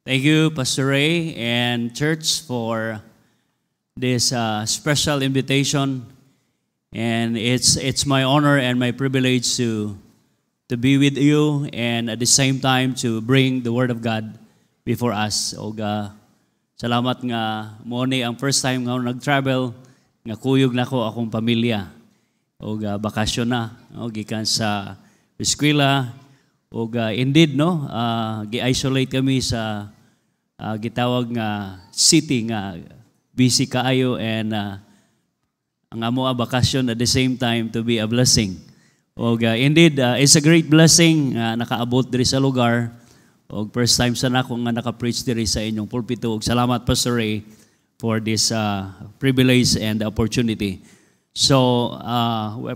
Thank you, Pastor Ray and church, for this special invitation. And it's my honor and my privilege to be with you, and at the same time to bring the Word of God before us. Salamat nga mo ni ang first time nga nag-travel nga kuyog nako akong pamilya. Bakasyon na gikan sa eskwela. Indeed gi-isolate kami sa gitawag nga city nga busy kaayo, and ang amo bakasyon at the same time to be a blessing. Indeed, it's a great blessing nakaabot diri sa lugar. First time sa nako nga naka-preach diri sa inyong pulpito. Salamat, Pastor Ray, for this privilege and opportunity. So,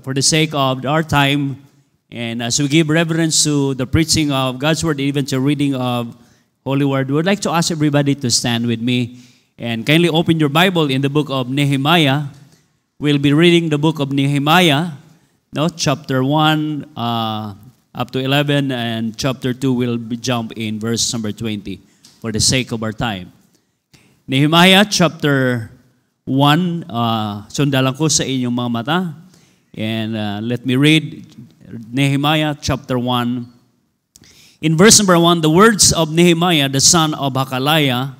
for the sake of our time, and as we give reverence to the preaching of God's Word, even to reading of Holy Word, we would like to ask everybody to stand with me and kindly open your Bible in the book of Nehemiah. We'll be reading the book of Nehemiah, chapter 1 up to 11, and chapter 2 will be jump in verse number 20 for the sake of our time. Nehemiah chapter 1, sundalan ko sa inyong mga mata, and let me read Nehemiah chapter 1. In verse number 1, the words of Nehemiah, the son of Hakaliah.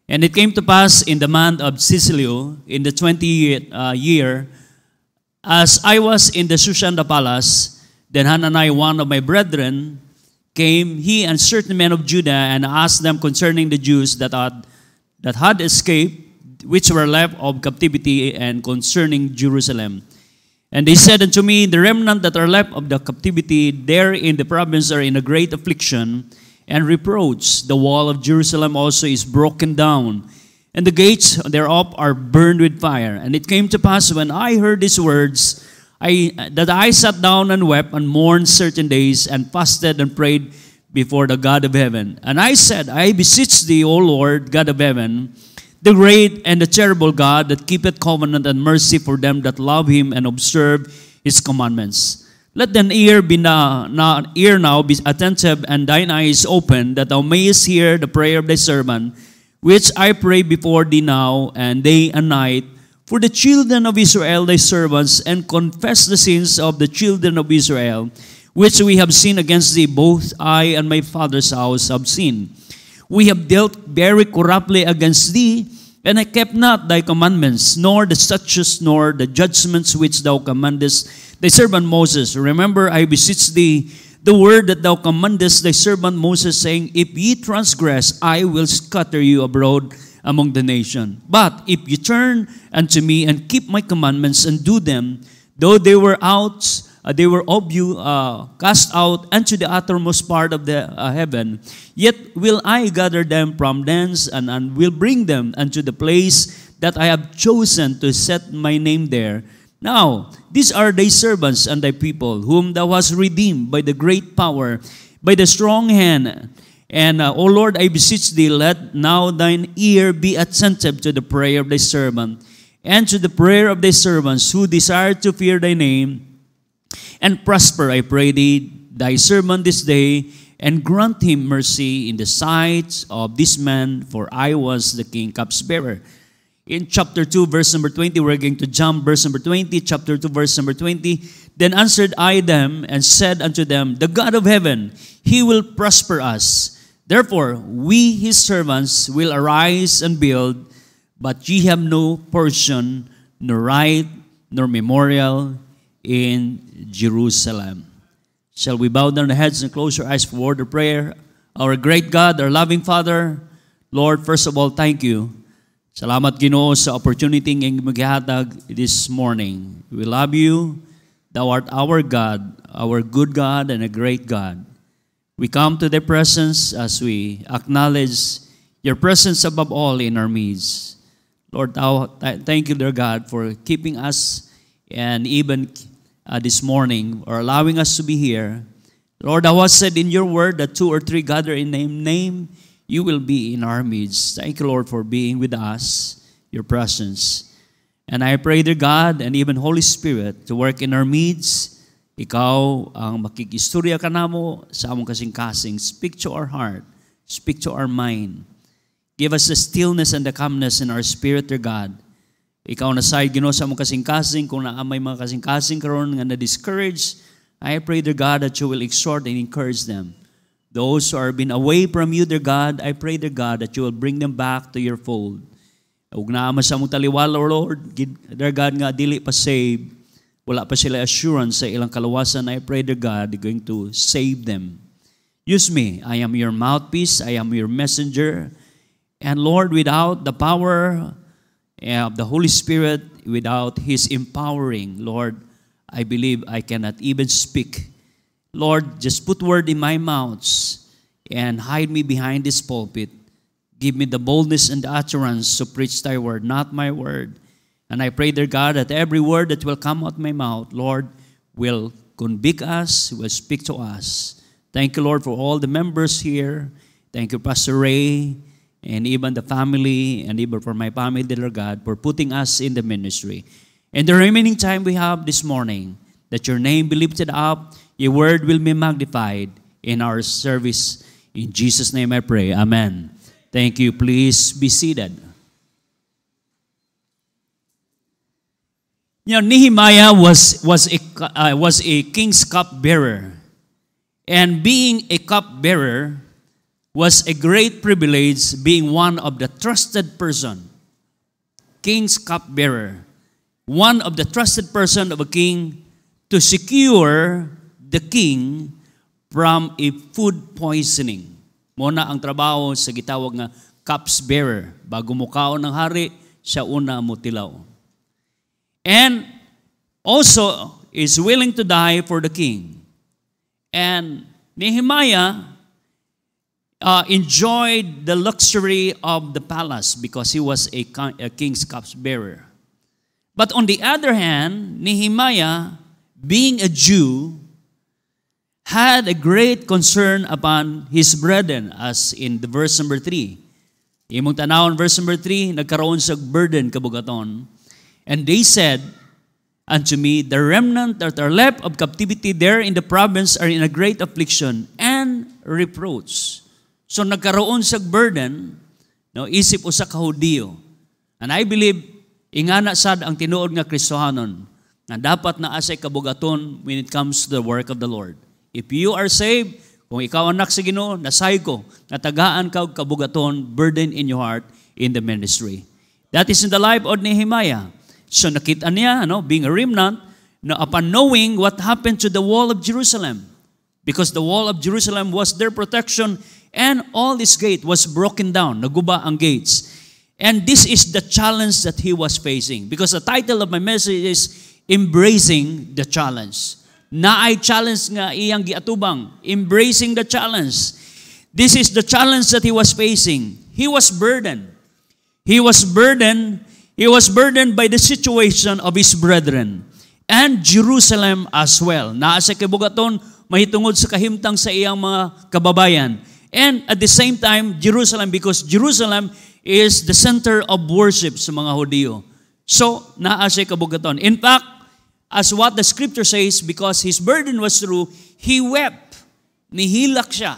And it came to pass in the month of Sisleu, in the 20th year, as I was in the Shushan the palace, then Hanani, one of my brethren, came, he and certain men of Judah, and asked them concerning the Jews that had escaped, which were left of captivity, and concerning Jerusalem. And they said unto me, the remnant that are left of the captivity there in the province are in a great affliction and reproach. The wall of Jerusalem also is broken down, and the gates thereof are burned with fire. And it came to pass, when I heard these words, that I sat down and wept and mourned certain days, and fasted and prayed before the God of heaven. And I said, I beseech thee, O Lord, God of heaven, the great and the terrible God, that keepeth covenant and mercy for them that love him and observe his commandments. Let thine ear now be attentive, and thine eyes open, that thou mayest hear the prayer of thy servant, which I pray before thee now and day and night, for the children of Israel thy servants, and confess the sins of the children of Israel, which we have sinned against thee, both I and my father's house have sinned. We have dealt very corruptly against thee, and I kept not thy commandments, nor the statutes, nor the judgments which thou commandest thy servant Moses. Remember, I beseech thee, the word that thou commandest thy servant Moses, saying, if ye transgress, I will scatter you abroad among the nation. But if you turn unto me and keep my commandments and do them, though they were of you cast out unto the uttermost part of the heaven, yet will I gather them from thence, and will bring them unto the place that I have chosen to set my name there. Now, these are thy servants and thy people, whom thou hast redeemed by the great power, by the strong hand. And, O Lord, I beseech thee, let now thine ear be attentive to the prayer of thy servant, and to the prayer of thy servants, who desire to fear thy name, and prosper, I pray thee, thy servant this day, and grant him mercy in the sight of this man, for I was the king cupbearer. In chapter 2, verse number 20, we're going to jump verse number 20, chapter 2, verse number 20. Then answered I them, and said unto them, the God of heaven, he will prosper us. Therefore, we his servants will arise and build, but ye have no portion, nor right, nor memorial in Jerusalem. Shall we bow down our heads and close our eyes for word of prayer? Our great God, our loving Father, Lord, first of all, thank you. Salamat, Ginoo, sa opportunity ng maghatag this morning. We love you. Thou art our God, our good God and a great God. We come to thy presence as we acknowledge your presence above all in our midst. Lord, thank you, dear God, for keeping us, and even this morning, or allowing us to be here. Lord, thou hast said in your word that 2 or 3 gather in name, you will be in our midst. Thank you, Lord, for being with us, your presence. And I pray, dear God, and even Holy Spirit, to work in our midst. Ikaw ang makikistorya ka namo sa among kasing-kasing. Speak to our heart. Speak to our mind. Give us the stillness and the calmness in our spirit, dear God. Ikaw na side, Ginoo, sa mong kasing-kasing, kung may mga kasing-kasing karon nga na-discouraged, I pray, dear God, that you will exhort and encourage them. Those who are been away from you, dear God, I pray, dear God, that you will bring them back to your fold. Huwag na ama sa mong taliwala, Lord, dear God, nga dili pa save, wala pa sila assurance sa ilang kalawasan. I pray, dear God, you're going to save them. Use me. I am your mouthpiece. I am your messenger. And Lord, without the power of the Holy Spirit, without His empowering, Lord, I believe I cannot even speak. Lord, just put word in my mouth and hide me behind this pulpit. Give me the boldness and the utterance to preach thy word, not my word. And I pray, dear God, that every word that will come out of my mouth, Lord, will convict us, will speak to us. Thank you, Lord, for all the members here. Thank you, Pastor Ray, and even the family, and even for my family, dear God, for putting us in the ministry. And the remaining time we have this morning, that your name be lifted up, your word will be magnified in our service. In Jesus' name I pray. Amen. Thank you. Please be seated. You know, Nehemiah was a king's cupbearer. And being a cupbearer was a great privilege, being one of the trusted person. King's cupbearer. One of the trusted person of a king to secure the king from a food poisoning. Muna ang trabaho sa gitawag nga cups bearer. Bago mukaon ng hari, siya una mutilaw. And also is willing to die for the king. And Nehemiah enjoyed the luxury of the palace because he was a king's cups bearer. But on the other hand, Nehemiah, being a Jew, had a great concern upon his brethren, as in the verse number 3. Imong tanawon, verse number 3, nagkaroon sa burden kabugaton. And they said unto me, the remnant that are left of captivity there in the province are in a great affliction and reproach. So nagkaroon sa burden, no, isip usa ka Hudiyo. And I believe, ingana sad ang tinuod nga Kristohanon, na dapat na asay kabugaton when it comes to the work of the Lord. If you are saved, kung ikaw anak sa Ginoo, nasay ko, natagaan ka og kabugaton, burden in your heart in the ministry. That is in the life of Nehemiah. So nakita niya, being a remnant, upon knowing what happened to the wall of Jerusalem, because the wall of Jerusalem was their protection, and all this gate was broken down, naguba ang gates. And this is the challenge that he was facing. Because the title of my message is Embracing the Challenge. Na ay challenge nga iyang giatubang, embracing the challenge. This is the challenge that he was facing. He was burdened. He was burdened by the situation of his brethren and Jerusalem as well. Naa sa kibugaton mahitungod sa kahimtang sa iyang mga kababayan. And at the same time, Jerusalem, because Jerusalem is the center of worship sa mga Hudiyo. So, naa sa kabugaton. In fact, as what the scripture says, because his burden was true, he wept. Nihilak siya.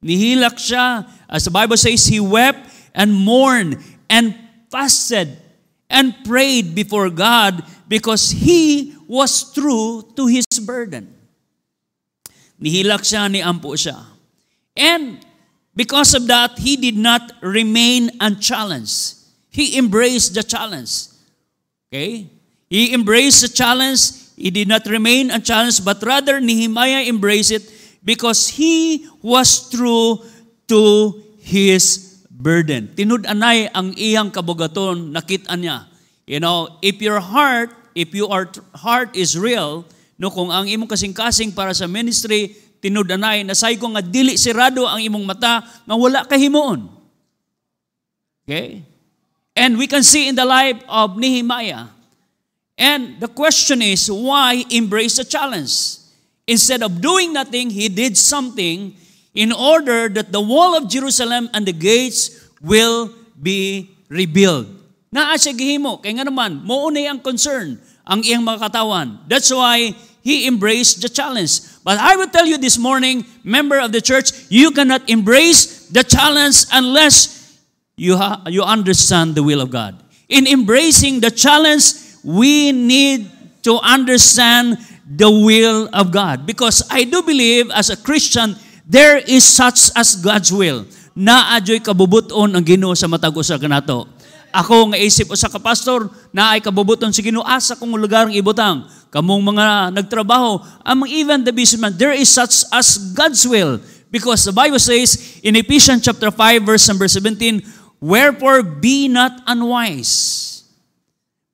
Nihilak siya. As the Bible says, he wept and mourned and fasted and prayed before God because he was true to his burden. Nihilak siya, niampo siya. And because of that, he did not remain unchallenged. He embraced the challenge. Okay? He embraced the challenge. He did not remain unchallenged, but rather Nehemiah embraced it because he was true to his burden. Tinud-anay ang iyang kabugaton, nakita niya. If your heart is real, kung ang imong kasing-kasing para sa ministry, tinud-anay, nasay ko nga dili sirado ang imong mata, nga wala kahimuon. Okay? And we can see in the life of Nehemiah. And the question is, why embrace the challenge? Instead of doing nothing, he did something in order that the wall of Jerusalem and the gates will be rebuilt. Naa siya gihimo, kaya nga naman, maunay ang concern, ang iyang mga katawan. That's why he embraced the challenge. But I will tell you this morning, member of the church, you cannot embrace the challenge unless you understand the will of God. In embracing the challenge, we need to understand the will of God. Because I do believe as a Christian, there is such as God's will. Naadyo'y kabubuton ang Ginoo sa matag usa kanato. Ako nga isip usa ka pastor, naay kabubuton sa Ginoo asa kung lugar ng ibutang. Kamong mga nagtrabaho, among even the businessman, there is such as God's will. Because the Bible says in Ephesians chapter 5 verse number 17, wherefore be not unwise,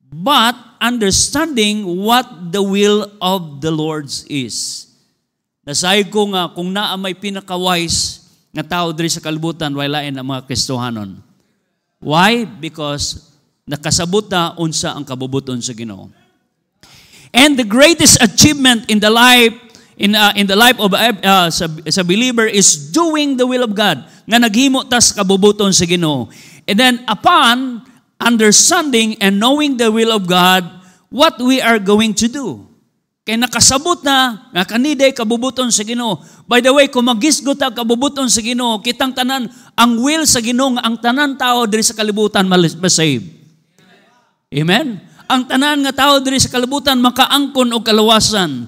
but understanding what the will of the Lord is. Nasay ko nga kung naa may pinaka-wise nga tao diri sa kalibutan, walain ang mga Kristohanon. Why? Because nakasabot na unsa ang kabubuton sa Ginoo. And the greatest achievement in the life of sa believer is doing the will of God. Nga naghimo tas kabubuton sa Ginoo. And then upon understanding and knowing the will of God, what we are going to do. Kaya nakasabot na nga kaniday kabubuton sa Ginoo. By the way, kung magisgot ang kabubuton sa Ginoo, kitang tanan ang will sa Ginoo nga ang tanan tao diri sa kalibutan masave. Amen. Ang tanan nga tao diri sa kalibutan makaangkon og kalawasan.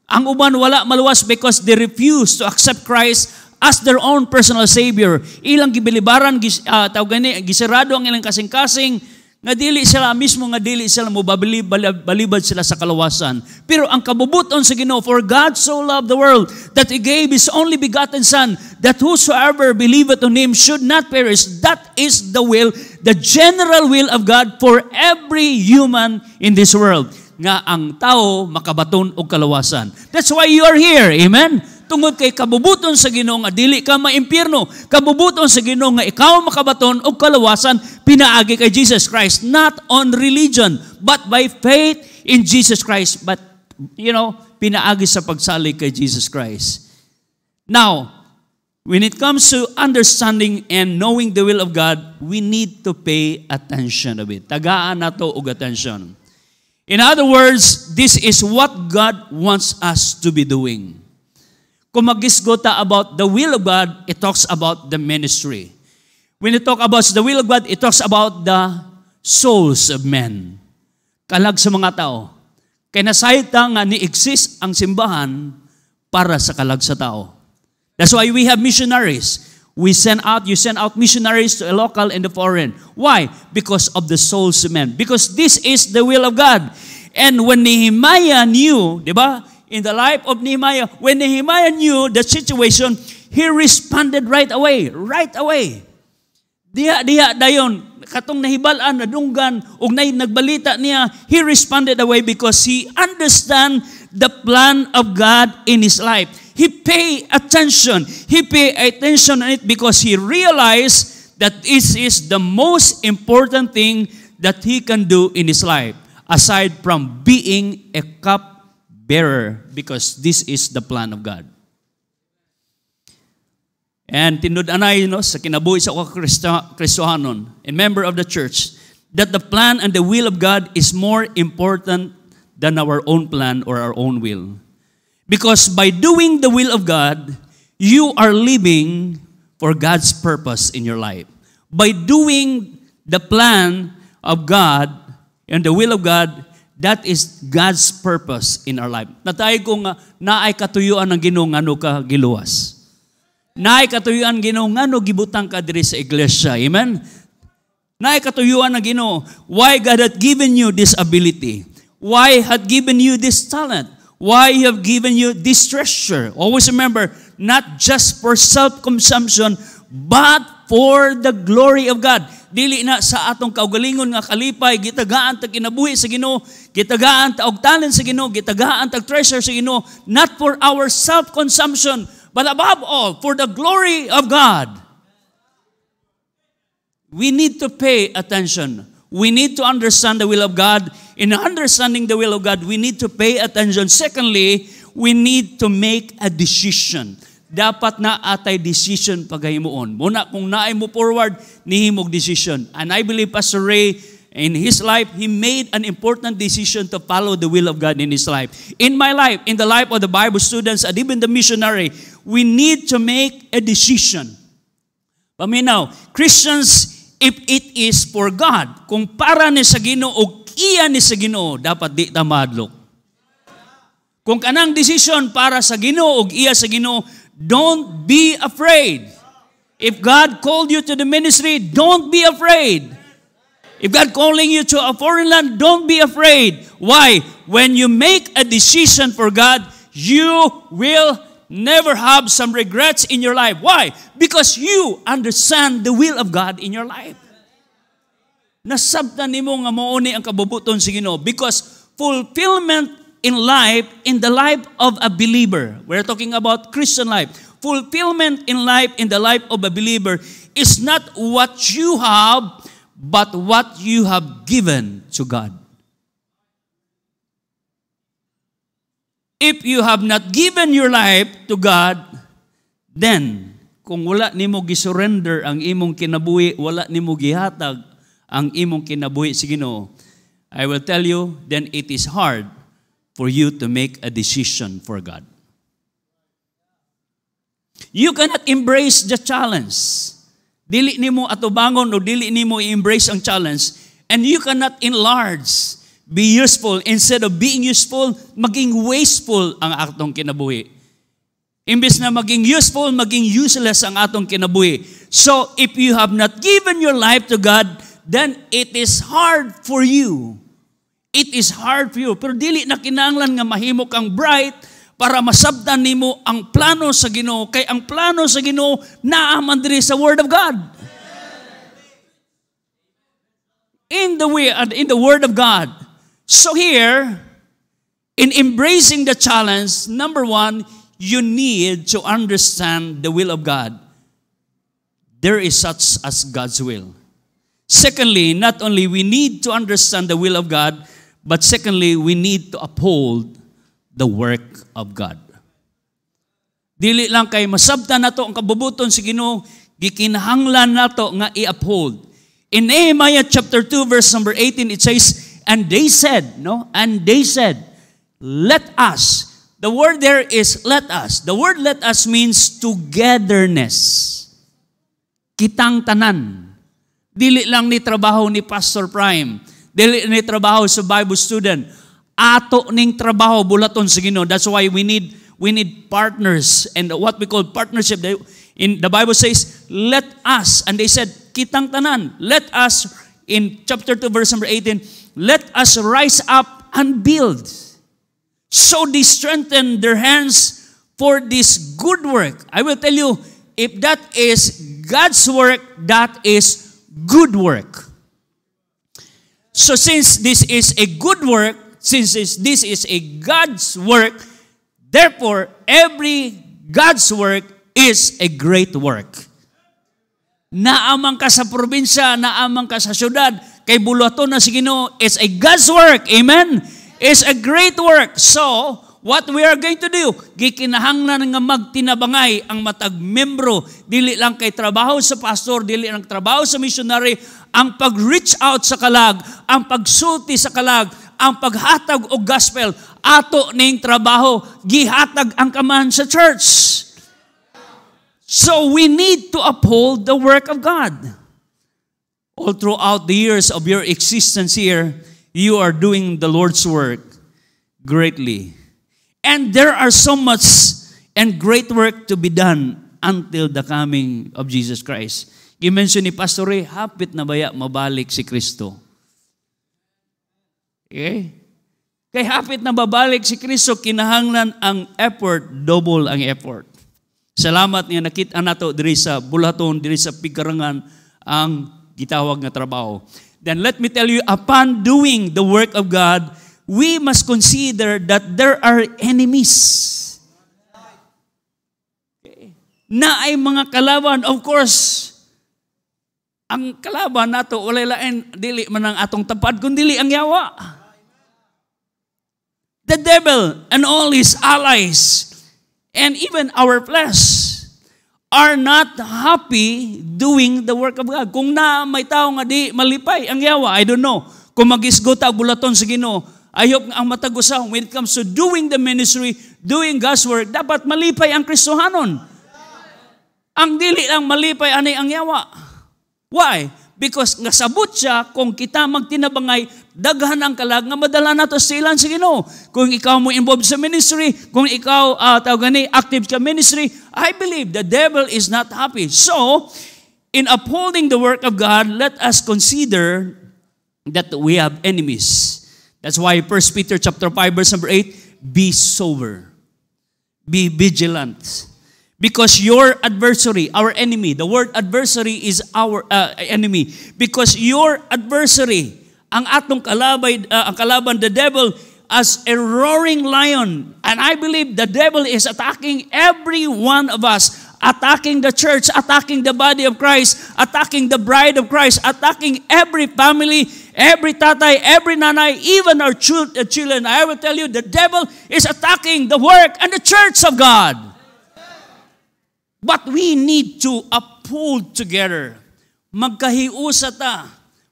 Ang uban wala maluwas because they refuse to accept Christ as their own personal Savior. Ilang gibilibaran, gisirado ang ilang kasing-kasing, nga dili sila mismo, nga dili sila mo balibad sila sa kalawasan. Pero ang kabubuton sa Ginoo, for God so loved the world that He gave His only begotten Son, that whosoever believeth on Him should not perish. That is the will, the general will of God for every human in this world. Nga ang tao makabaton og kalawasan. That's why you are here. Amen? Tungod kay kabubuton sa Ginoo nga dili ka maimpyerno, kabubuton sa Ginoo nga ikaw makabaton og kalawasan pinaagi kay Jesus Christ, not on religion but by faith in Jesus Christ, but pinaagi sa pagsalig kay Jesus Christ. Now, when it comes to understanding and knowing the will of God, we need to pay attention of it. Tagaan nato og attention. In other words, this is what God wants us to be doing. Kung magisgota about the will of God, it talks about the ministry. When it talk about the will of God, it talks about the souls of men. Kalag sa mga tao. Kaya nasayta nga ni-exist ang simbahan para sa kalag sa tao. That's why we have missionaries. You send out missionaries to a local and the foreign. Why? Because of the souls of men. Because this is the will of God. And when Nehemiah knew, di ba? In the life of Nehemiah, when Nehemiah knew the situation, he responded right away. Right away. Diha dayon, katong nahibalan, nadunggan, ug nagbalita niya, he responded away because he understand the plan of God in his life. He pay attention. He pay attention on it because he realized that this is the most important thing that he can do in his life, aside from being a cup bearer, because this is the plan of God. And tinud-anay sa kinabuhi sa Kristohanon, a member of the church, that the plan and the will of God is more important than our own plan or our own will. Because by doing the will of God, you are living for God's purpose in your life. By doing the plan of God and the will of God, that is God's purpose in our life. Natay ko nga, naay katuyuan ng Ginoo ngano ka giluwas. Naay katuyuan Ginoo ngano gibutang ka diri sa iglesia. Amen? Naay katuyuan ng Ginoo, why God had given you this ability? Why had given you this talent? Why He have given you this treasure? Always remember, not just for self-consumption, but for the glory of God. Dili na sa atong kaugalingon nga kalipay, gitagaan ta kinabuhi sa Ginoo, gitagaan ta og talent sa Ginoo, gitagaan ta treasure sa Ginoo, not for our self-consumption, but above all, for the glory of God. We need to pay attention. We need to understand the will of God. In understanding the will of God, we need to pay attention. Secondly, we need to make a decision. Dapat na atay decision paghimuon. Muna kung naay mo forward, nihimog decision. And I believe Pastor Ray, in his life, he made an important decision to follow the will of God in his life. In my life, in the life of the Bible students, and even the missionary, we need to make a decision. Paminaw, Christians, if it is for God, kung para ni sa Ginoo o iya ni sa Ginoo, dapat di ta madlok. Kung kanang decision para sa Ginoo o iya sa Ginoo, don't be afraid. If God called you to the ministry, don't be afraid. If God calling you to a foreign land, don't be afraid. Why? When you make a decision for God, you will never have some regrets in your life. Why? Because you understand the will of God in your life. Nasabtan nimo nga mauni ang kabubuton sa Ginoo because fulfillment in life, in the life of a believer, we're talking about Christian life, fulfillment in life, in the life of a believer, is not what you have, but what you have given to God. If you have not given your life to God, then kung wala nimo gisurrender ang imong kinabuhi, wala nimo gihatag ang imong kinabuhi sa Ginoo, I will tell you, then it is hard for you to make a decision for God. You cannot embrace the challenge. Dili nimo atubangon o dili nimo i-embrace ang challenge, and you cannot enlarge, be useful. Instead of being useful, maging wasteful ang atong kinabuhi. Imbes na maging useful, maging useless ang atong kinabuhi. So, if you have not given your life to God, then it is hard for you. It is hard for you. Pero dili na kinahanglan nga mahimo kang bright para masabtan nimo ang plano sa Ginoo. Kay ang plano sa Ginoo naa man diri sa Word of God. In the Word of God. So here, in embracing the challenge, number one, you need to understand the will of God. There is such as God's will. Secondly, not only we need to understand the will of God, but secondly, we need to uphold the work of God. Dili lang kay masabtan nato ang kabubuton sa Ginoo, gikinahanglan nato nga i-uphold. In Nehemiah chapter 2 verse number 18, it says, and they said, let us. The word there is let us. The word let us means togetherness. Kitang tanan. Dili lang ni trabaho ni Pastor Prime. Dili ni trabaho sa Bible student. Ato ning trabaho bulaton sa Ginoo. That's why we need partners, and what we call partnership. In the Bible says, let us. And they said, kitang tanan. Let us, in chapter 2 verse number 18, let us rise up and build. So they strengthened their hands for this good work. I will tell you, if that is God's work, that is good work. So since this is a good work, since this is a God's work, therefore every God's work is a great work. Naamang ka sa probinsya, naamang ka sa syudad, kay bulaton na si Ginoo, it's a God's work. Amen? It's a great work. So, what we are going to do, gikinahanglan nga magtinabangay ang matag membro, dili lang kay trabaho sa pastor, dili lang trabaho sa missionary, ang pag-reach out sa kalag, ang pagsulti sa kalag, ang paghatag og gospel, ato ning trabaho, gihatag ang kaman sa church. So we need to uphold the work of God. All throughout the years of your existence here, you are doing the Lord's work greatly. And there are so much and great work to be done until the coming of Jesus Christ. I-mention ni Pastor Ray, hapit na baya mabalik si Kristo. Okay? Kay hapit na babalik si Kristo, kinahanglan ang effort, double ang effort. Salamat nga nakita nato diri sa bulaton, diri sa Pigarangan ang gitawag nga trabaho. Then let me tell you, upon doing the work of God, we must consider that there are enemies. Okay. Na ay mga kalaban, of course. Ang kalaban nato walay lain dili man ang atong tapad kundi ang yawa. The devil and all his allies and even our flesh are not happy doing the work of God. Kung na may tao nga di malipay ang yawa, I don't know. Kung magisgota bulaton sa Ginoo, I hope ang matagusaw when it comes to doing the ministry, doing God's work, dapat malipay ang Kristohanon. Ang dili lang malipay anay ang yawa. Why? Because nga sabot siya kung kita magtinabangay daghan ang kalag nga madala nato silan sa Ginoo. Kung ikaw mo involved sa ministry, kung ikaw active sa ministry, I believe the devil is not happy. So, in upholding the work of God, let us consider that we have enemies. That's why 1 Peter chapter 5 verse number 8, be sober. Be vigilant. Because your adversary, our enemy, the word adversary is our enemy. Because your adversary, ang atong kalaban, the devil, as a roaring lion. And I believe the devil is attacking every one of us. Attacking the church, attacking the body of Christ, attacking the bride of Christ, attacking every family, every tatay, every nanay, even our children. I will tell you, the devil is attacking the work and the church of God. But we need to uphold together. Magkahiusa ta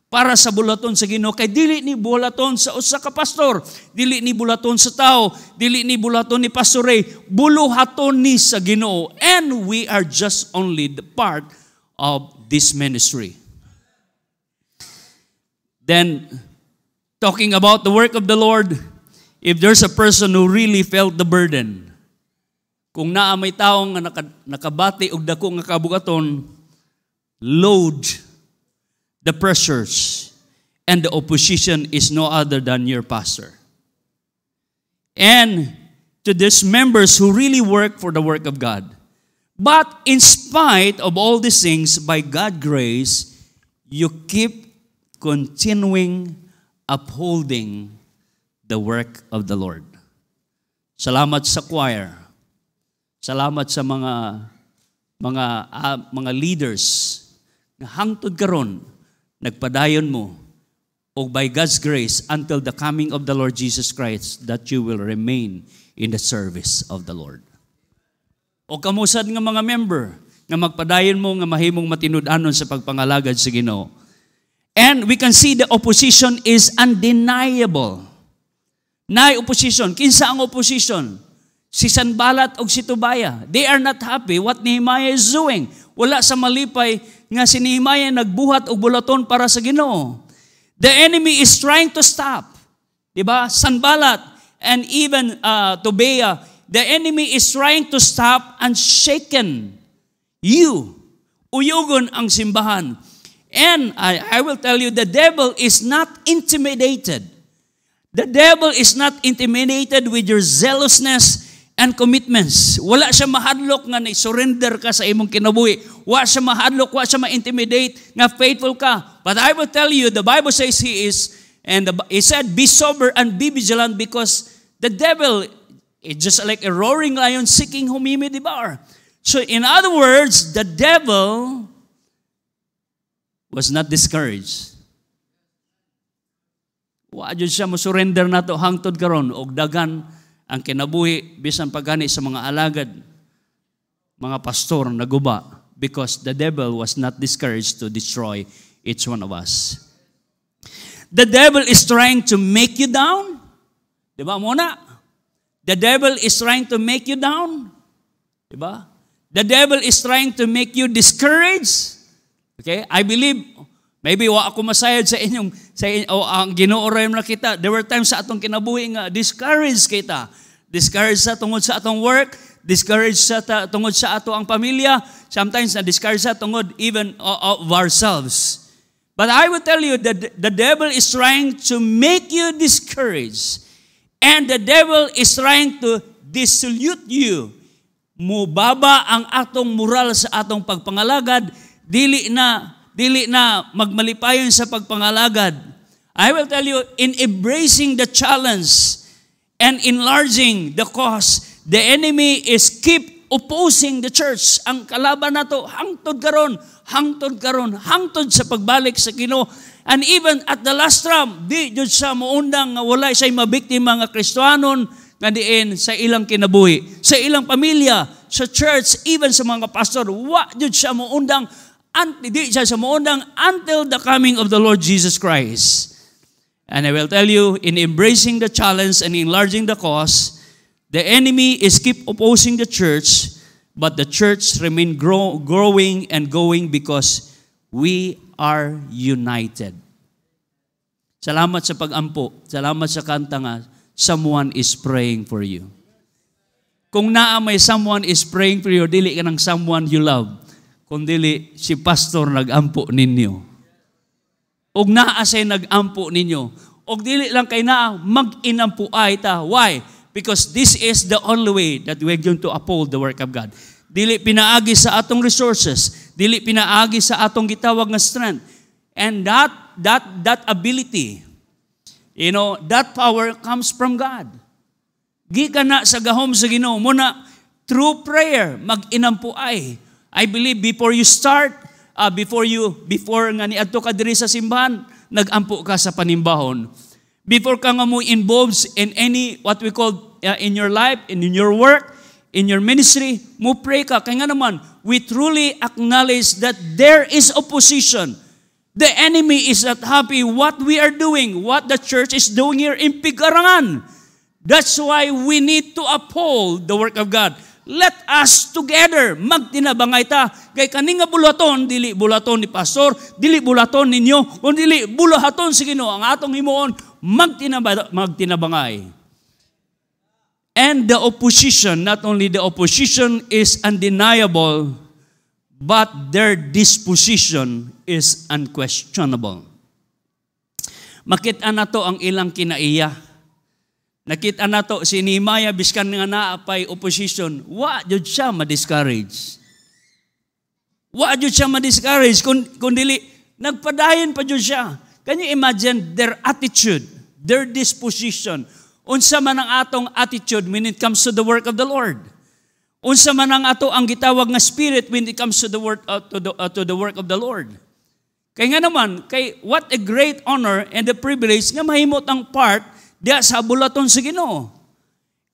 para sa bulaton sa Ginoo. Kay dili ni bulaton sa usa ka pastor, dili ni bulaton sa tao, dili ni bulaton ni Pastor Ray, buluhaton ni sa Ginoo. And we are just only the part of this ministry. Then, talking about the work of the Lord, if there's a person who really felt the burden, kung naa may taong nakabati og dako nga kabugaton, load the pressures and the opposition is no other than your pastor. And to these members who really work for the work of God. But in spite of all these things, by God's grace, you keep continuing upholding the work of the Lord. Salamat sa choir. Salamat sa mga leaders na hangtod karon nagpadayon mo o by God's grace until the coming of the Lord Jesus Christ that you will remain in the service of the Lord. O kamusad nga mga member nga magpadayon mo nga mahimong matinud-anon sa pagpangalagad sa Ginoo. And we can see the opposition is undeniable. Naay opposition. Kinsa ang opposition? Si Sanballat o si Tobia, they are not happy what Nehemiah is doing. Wala sa malipay nga si Nehemiah nagbuhat og bulaton para sa Ginoo. The enemy is trying to stop. Diba? Sanballat and even Tobia, the enemy is trying to stop and shaken you. Uyugon ang simbahan. And I will tell you, the devil is not intimidated. The devil is not intimidated with your zealousness and commitments. Wala siya mahadlok nga surrender ka sa imong kinabuhi. Wala siya mahadlok, wala siya ma-intimidate nga faithful ka. But I will tell you, the Bible says he said, be sober and be vigilant because the devil is just like a roaring lion seeking whom he may devour. So in other words, the devil was not discouraged. Wa jud siya mo surrender nato hangtod karon og dagan ang kinabuhi bisan pagani sa mga alagad, mga pastor naguba, because the devil was not discouraged to destroy each one of us. The devil is trying to make you down. Diba muna? The devil is trying to make you down. Diba? The devil is trying to make you discouraged. Okay? I believe, maybe wa ako masayad sa inyong, ang Ginoo ray na kita. There were times sa atong kinabuhi nga discouraged kita. Discouraged sa tungod sa atong work, discouraged sa tungod sa ato ang pamilya, sometimes na discouraged sa tungod even of ourselves. But I will tell you that the devil is trying to make you discouraged. And the devil is trying to dissolute you. Mubaba ang atong moral sa atong pagpangalagad, dili na magmalipayon sa pagpangalagad. I will tell you, in embracing the challenge and enlarging the cause, the enemy is keep opposing the church. Ang kalaban nato hangtod karon sa pagbalik sa Ginoo. And even at the last trump, di jud sa muundang nga wala say mabiktima nga Kristiyanon nga diin sa ilang kinabuhi, sa ilang pamilya, sa church, even sa mga pastor, wa jud siya muundang until the coming of the Lord Jesus Christ. And I will tell you, in embracing the challenge and enlarging the cause, the enemy is keep opposing the church but the church remain growing and going because we are united. Salamat sa pag-ampo. Salamat sa kanta nga, someone is praying for you. Kung may someone is praying for you, dili ka ng someone you love. Kung dili, si pastor nag-ampo ninyo. Og naasay nag-ampo ninyo. Og dili lang kay mag-inampo ay ta. Why? Because this is the only way that we're going to uphold the work of God. Dili pinaagi sa atong resources. Dili pinaagi sa atong gitawag nga strength. And that ability, that power comes from God. Gikan na sa gahom sa Ginoo muna through prayer mag-inampo ay. I believe before you start, before nga niadto ka diri sa simbahan, nag-ampo ka sa panimbahon. Before ka nga mo involved in any, what we call, in your life, in your work, in your ministry, mo pray ka. Kaya nga naman, we truly acknowledge that there is opposition. The enemy is not happy what we are doing, what the church is doing here in Pigarangan. That's why we need to uphold the work of God. Let us together magtinabangay ta. Kay kaning nga bulaton, dili bulaton ni pastor, dili bulaton ninyo, kundi dili bulahaton si Ginoo ang atong himuon magtinabangay. And the opposition, not only the opposition is undeniable, but their disposition is unquestionable. Makita na to ang ilang kinaiya. Nakita na to, si Nehemiah, biskan nga naapay opposition, wa jud siya ma-discourage. Wa jud siya ma-discourage, kung dili, nagpadayon pa jud siya. Can you imagine their attitude, their disposition? Unsa man ang atong attitude when it comes to the work of the Lord? Unsa man ang ato ang gitawag nga spirit when it comes to the work to the work of the Lord? Kaya nga naman, what a great honor and the privilege nga mahimot ang part diya sa bulaton sa Ginoo.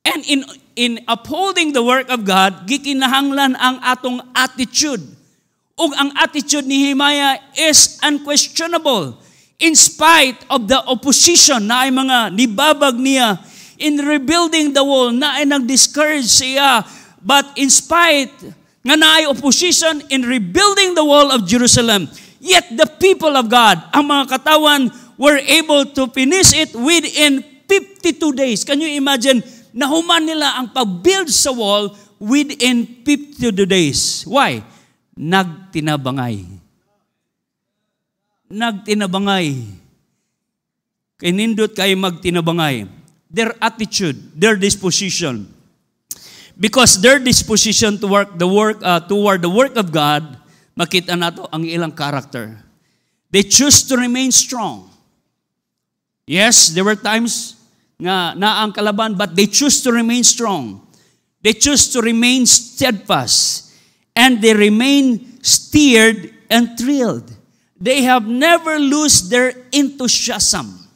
And in upholding the work of God, gikinahanglan ang atong attitude. Ug ang attitude ni Nehemiah is unquestionable. In spite of the opposition na ay mga nibabag niya in rebuilding the wall, na ay nag-discourage siya. But in spite nga na ay opposition in rebuilding the wall of Jerusalem, yet the people of God, ang mga katawan, were able to finish it within 52 days. Can you imagine? Nahuman nila ang pag-build sa wall within 52 days. Why? Nagtinabangay. Nagtinabangay. Kay nindot kay magtinabangay. Their attitude, their disposition. Because their disposition to toward the work of God, makita nato ang ilang character. They choose to remain strong. Yes, there were times nga naang kalaban, but they choose to remain strong. They choose to remain steadfast. And they remain steered and thrilled. They have never lost their enthusiasm.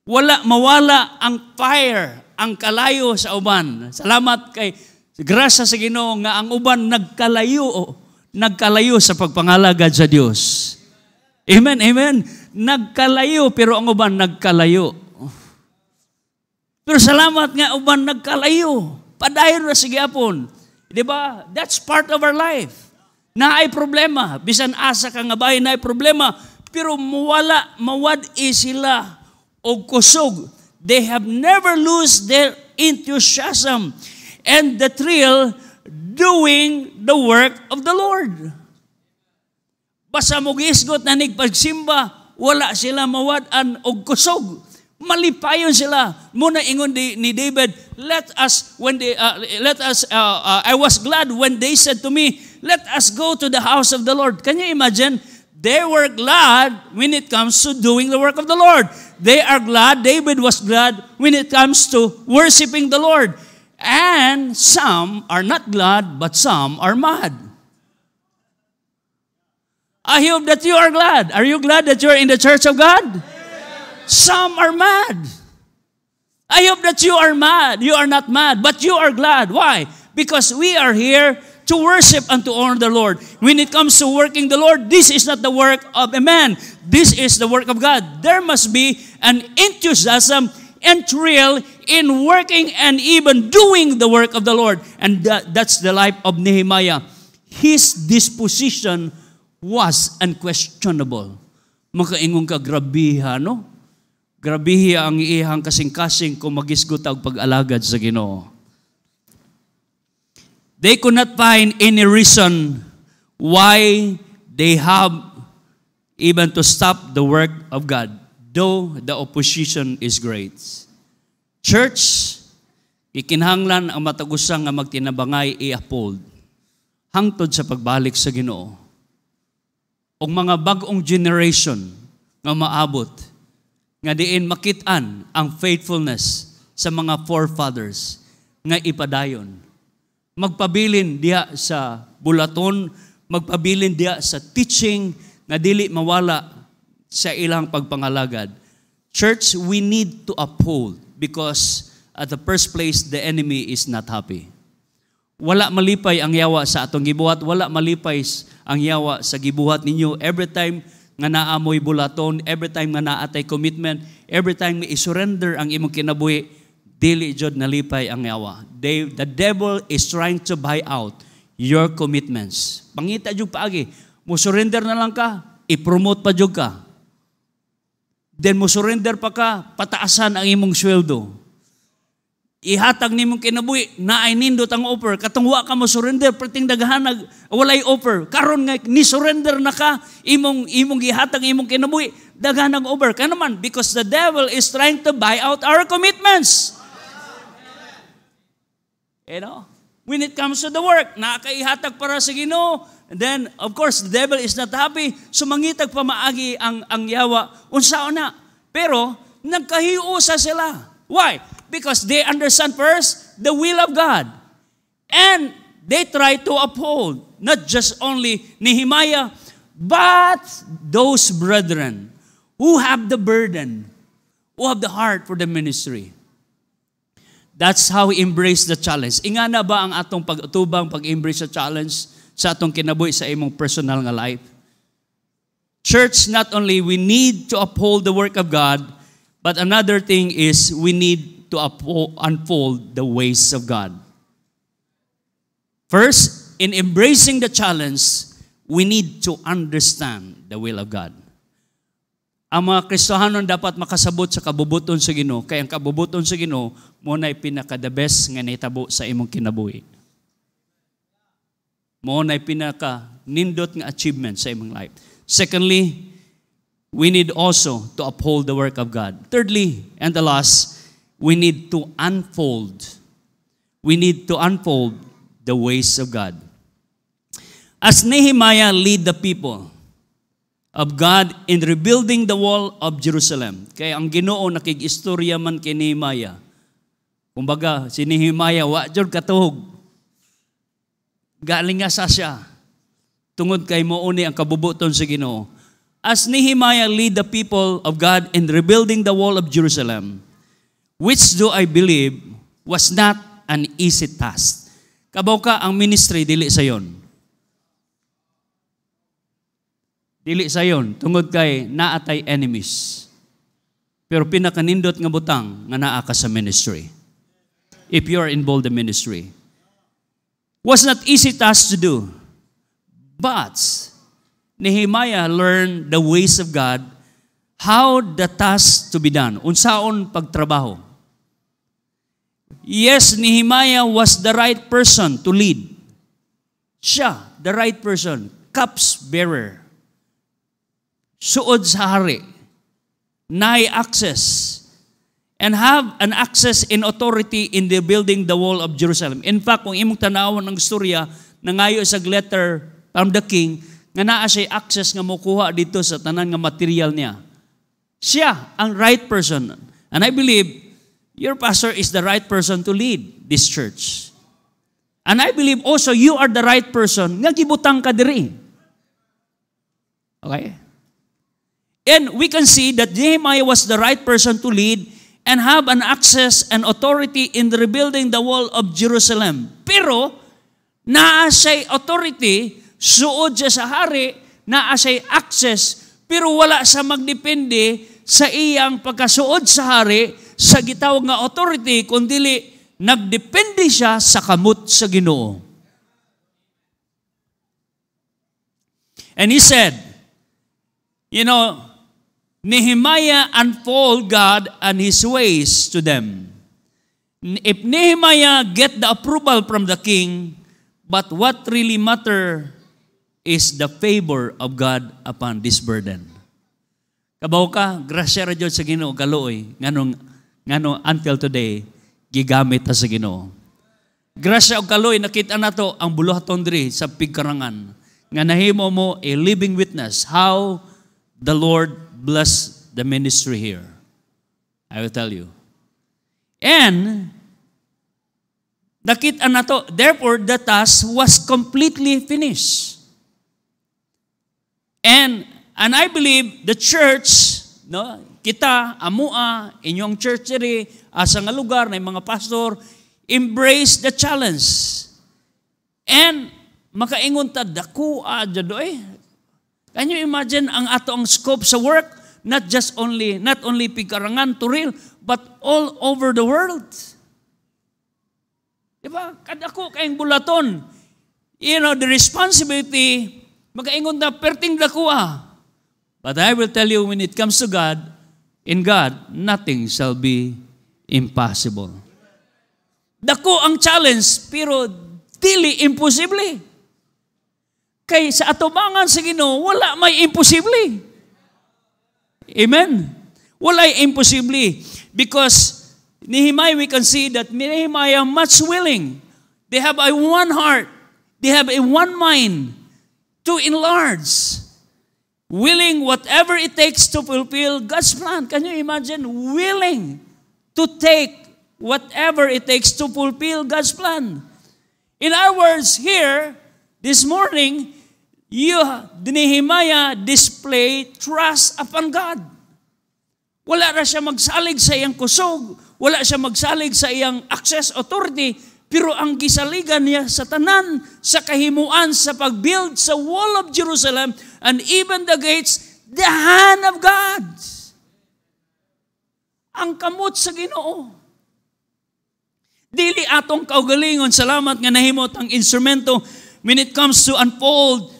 Mawala ang fire, ang kalayo sa uban. Salamat kay grasya sa Ginoo nga ang uban nagkalayo sa pagpangalagad sa Dios. Amen, amen. Nagkalayo, pero ang uban nagkalayo. Pero salamat nga, uban nagkalayo. Padayon na sige apon. Diba? That's part of our life. Na ay problema. Bisan asa ka nga bahay na ay problema. Pero mawad sila o kusog. They have never lost their enthusiasm and the thrill doing the work of the Lord. Basta mo gisgot na nagpagsimba, wala sila mawad-an og kusog. Malipayon sila. Muna ingon ni David, I was glad when they said to me, let us go to the house of the Lord. Can you imagine? They were glad when it comes to doing the work of the Lord. They are glad, David was glad when it comes to worshiping the Lord. And some are not glad, but some are mad. I hope that you are glad. Are you glad that you're in the church of God? Some are mad. I hope that you are mad. You are not mad, but you are glad. Why? Because we are here to worship and to honor the Lord. When it comes to working the Lord, this is not the work of a man. This is the work of God. There must be an enthusiasm and thrill in working and even doing the work of the Lord. And that's the life of Nehemiah. His disposition was unquestionable. Makaingon ka, grabiha, no? Grabiha ang iyang kasing-kasing kung magisgot ang pag-alagad sa Ginoo. They could not find any reason why they have even to stop the work of God, though the opposition is great. Church, ikinahanglan ang matagusang nga magtinabangay i-uphold hangtod sa pagbalik sa Ginoo. O mga bagong generation nga maabot, nga diin makitaan ang faithfulness sa mga forefathers nga ipadayon. Magpabilin diya sa bulaton, magpabilin diya sa teaching nga dili mawala sa ilang pagpangalagad. Church, we need to uphold because at the first place, the enemy is not happy. Wala malipay ang yawa sa atong gibuhat, wala malipay ang yawa sa gibuhat ninyo. Every time nga naamoy bulaton, every time nga naatay commitment, every time nga isurrender ang imong kinabuhi, dili jud nalipay ang yawa. The devil is trying to buy out your commitments. Pangita jud paagi, mo surrender na lang ka, i-promote pa jud ka. Then mo surrender pa ka, pataasan ang imong sweldo. Ihatag nimong kinabuhi, naay nindot ang offer, katungwa ka mo surrender, perting daghanag, walay offer. Karon nga ni surrender na ka, imong ihatag imong kinabuhi, daghanag offer. Kaya naman, because the devil is trying to buy out our commitments. You know, when it comes to the work, nakaihatag para sa Ginoo, and then, of course, the devil is not happy, sumangitag pa maagi ang yawa, unsaon na. Pero, nagkahiusa sila. Why? Because they understand first the will of God. And they try to uphold, not just only Nehemiah, but those brethren who have the burden, who have the heart for the ministry. That's how we embrace the challenge. Inga na ba ang atong pag-utubang, pag-embrace sa challenge sa atong kinabuhi sa imong personal nga life? Church, not only we need to uphold the work of God, but another thing is we need to unfold the ways of God. First, in embracing the challenge, we need to understand the will of God. Ang mga Kristohanon dapat makasabot sa kabubuton sa Ginoo, kaya ang kabubuton sa Ginoo mo na pinaka-the best nga naitabo sa imong kinabuhi. Mo na pinaka-nindot nga achievement sa imong life. Secondly, we need also to uphold the work of God. Thirdly, and the last, we need to unfold. We need to unfold the ways of God. As Nehemiah lead the people of God in rebuilding the wall of Jerusalem, kaya ang Ginoo nakig-istorya man kay Nehemiah. Kumbaga, si Nehemiah, wa jud katuhog. Galing nga sa siya. Tungod kay mouni ang kabubuton sa Ginoo. As Nehemiah lead the people of God in rebuilding the wall of Jerusalem, which do I believe was not an easy task. Kabaw ka, ang ministry, dili sayon. Dili sayon, tungod kay naatay enemies. Pero pinakanindot nga butang nga naa ka sa ministry. If you are involved in ministry. Was not easy task to do. But Nehemiah learned the ways of God, how the task to be done. Unsaon pagtrabaho. Yes, Nehemiah was the right person to lead. Siya, the right person, cups bearer. Suod sa hari, nai access, and have an access in authority in the building the wall of Jerusalem. In fact, kung imong tanawan ng istorya, nangayo sa letter from the king, nga naa siya access nga mokuha dito sa tanan nga material niya. Siya ang right person. And I believe, your pastor is the right person to lead this church. And I believe also you are the right person nga gibutang ka diri. Okay? And we can see that Nehemiah was the right person to lead and have an access and authority in the rebuilding the wall of Jerusalem. Pero, naa siya'y authority, suod siya sa hari, naa siya'y access, pero wala sa magdepende sa iyang pagkasuod sa hari, sa gitawag nga authority, kundili nagdepende siya sa kamot sa Ginoo. And he said, Nehemiah unfold God and His ways to them. If Nehemiah get the approval from the king, but what really matter is the favor of God upon this burden. Kabaw ka, grasya ra jud sa Ginoo kaluoy, ngano until today gigamit ta sa Ginoo. Grasya og kaluoy nakita nato ang buluhaton diri sa pigkarangan nga nahimo mo a living witness how the Lord bless the ministry here. I will tell you. And nakita nato, therefore the task was completely finished. And I believe the church, kita, amua, inyong church diri, asa nga lugar na mga pastor, embrace the challenge. And makaingon ta dako jadoy. Can you imagine ang ato ang scope sa work, not only pigkarangan to real, but all over the world. Diba? Kadako kayong bulaton. The responsibility, makaingon na perting dako But I will tell you, when it comes to God, in God, nothing shall be impossible. Dako ang challenge, pero dili imposible. Kay sa atubangan sa Ginoo, wala may imposible. Amen? Wala imposible. Because Nehemiah, we can see that Nehemiah much willing. They have a one heart. They have a one mind to enlarge. Willing whatever it takes to fulfill God's plan. Can you imagine? Willing to take whatever it takes to fulfill God's plan. In other words, here, this morning, Nehemiah displayed trust upon God. Wala na siya magsalig sa iyang kusog. Wala siya magsalig sa iyang access authority. Pero ang gisaligan niya sa tanan, sa kahimuan, sa pagbuild sa wall of Jerusalem, and even the gates, the hand of God. Ang kamot sa Ginoo. Dili atong kaugalingon, salamat nga nahimot ang instrumento when it comes to unfold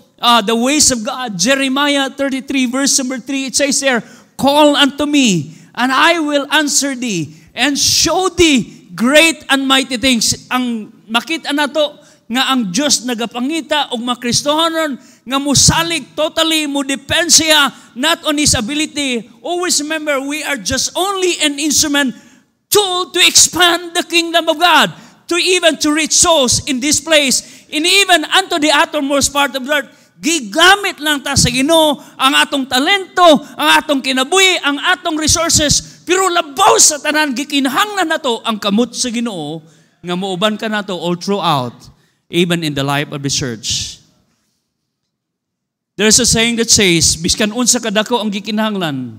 the ways of God. Jeremiah 33 verse number 3, it says there, call unto me, and I will answer thee, and show thee great and mighty things. Ang makita nato nga ang Diyos nagapangita og makristohanon nga musalig totally mo depend siya not on His ability. Always remember, we are just only an instrument tool to expand the kingdom of God, to reach souls in this place, and even unto the uttermost part of the earth. Gigamit lang ta sa Ginoo ang atong talento, ang atong kinabuhi, ang atong resources, pero labaw sa tanan gikinahanglan nato ang kamot sa Ginoo nga muuban ka nato all throughout, even in the life of the church. There's a saying that says, biskan unsa kadako ang gikinahanglan,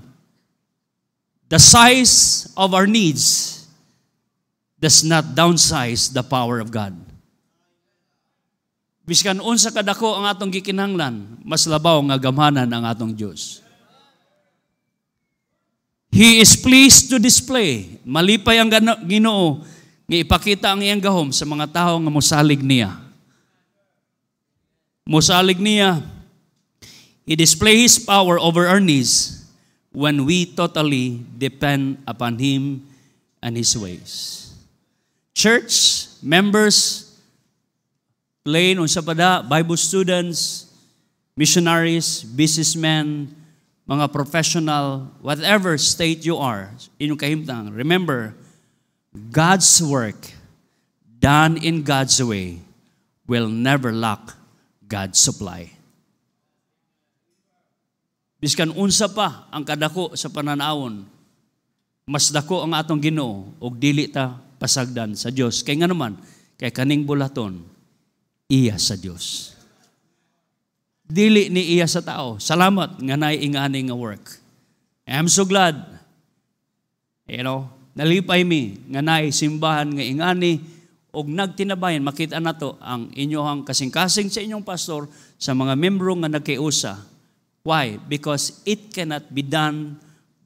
the size of our needs does not downsize the power of God. Biskan unsa kadako ang atong gikinahanglan, mas labaw nga gamhanan ang atong Dios. He is pleased to display. Malipay ang Ginoo nga ipakita ang iyang gahom sa mga tao nga mosalig niya. Mosalig niya. He displays His power over our needs when we totally depend upon Him and His ways. Church members, plain unsa pada, Bible students, missionaries, businessmen, mga professional, whatever state you are, inyong kahimtang, remember, God's work done in God's way will never lack God's supply. Biskan unsa pa ang kadako sa pananawon, mas dako ang atong Ginoo og dili ta pasagdan sa Dios. Kay nga naman, kay kaning bulaton, iya sa Dios. Dili ni iya sa tao. Salamat nga naiingani nga work. I'm so glad. Nalipay mi nga simbahan nga ingani og nagtinabayan, makita nato ang inyong kasing-kasing sa inyong pastor sa mga membro nga nagkiusa. Why? Because it cannot be done